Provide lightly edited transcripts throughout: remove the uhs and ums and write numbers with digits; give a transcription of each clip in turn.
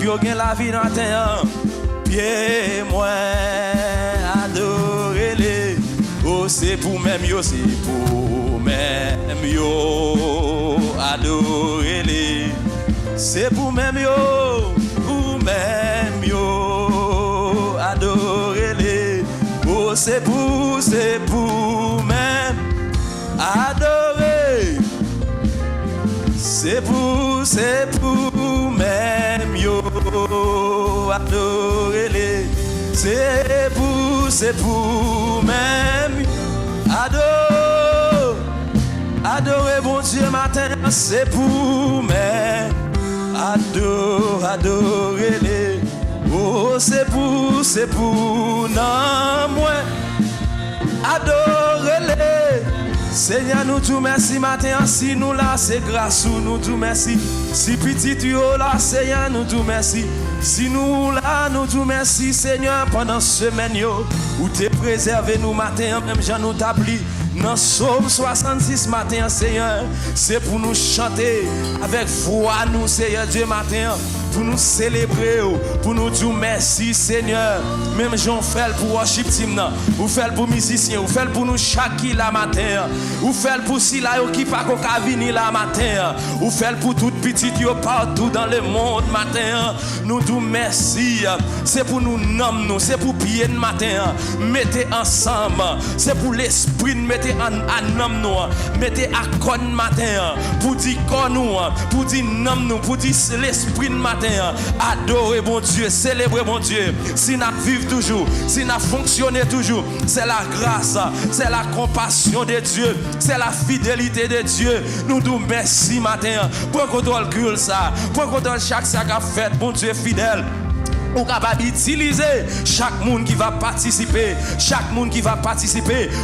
yo gen la vie dans terre. Pied moi adorer les. Oh c'est pour même yo, c'est pour même yo adorer les. C'est pour même yo, adorer les. Oh c'est pour même adorer. C'est pour même yo adorer les. C'est pour même adorer bon Dieu matin. C'est pour même adorer les. Oh c'est pour non moi adorer les. Seigneur, nous te merci matin. Si nous là, c'est grâce ou nous te merci. Si petit tu es là, Seigneur, nous te merci. Si nous là, nous te merci, Seigneur, pendant semaine yo, où t'es préservé nous matin, même Jean nous t'appli. Dans Psaume 66 matin, Seigneur, c'est pour nous chanter avec foi, nous, Seigneur Dieu matin, pour nous célébrer, pour nous dire merci, Seigneur. Même Jean fait pour worship team, ou fait pour musiciens, ou fait pour nous chaque la matin, ou fait pour si là qui pas qu'on venir la matin, ou fait pour toute petite yo partout dans le monde matin. Nous disons merci. C'est pour nous nommer, nous, c'est pour pied de matin. Mettez ensemble, c'est pour l'esprit de mettez en nom nous, mettez à con matin, pour dire con nous, pour dire nom nous, pour dire l'esprit de matin. Adorez bon Dieu, célébrez bon Dieu. Si nous vivons toujours, si nous fonctionnons toujours, c'est la grâce, c'est la compassion de Dieu, c'est la fidélité de Dieu. Nous disons merci matin. Pour qu'on doit le ça, pour qu'on doit chaque sac à fait, bon Dieu fidèle. On capable d'utiliser chaque monde qui va participer,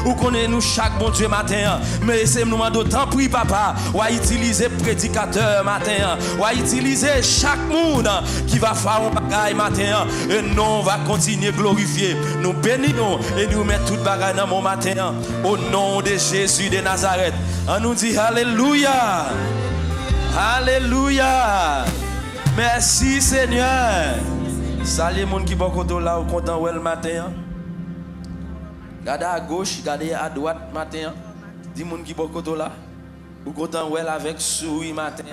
ou connaît nous chaque bon Dieu matin. Mais c'est nous d'autant pris papa, ou à utiliser prédicateur matin, ou à utiliser chaque monde qui va faire un bagaille matin. Et nous on va continuer glorifier. Nous bénissons et nous mettons toute bagaille dans mon matin. Au nom de Jésus de Nazareth. On nous dit alléluia. Alléluia. Merci Seigneur. Salut les gens qui sont là, content le matin. Regardez à gauche, regardez à droite matin. Dis les gens qui sont là, ou content avec sourire matin.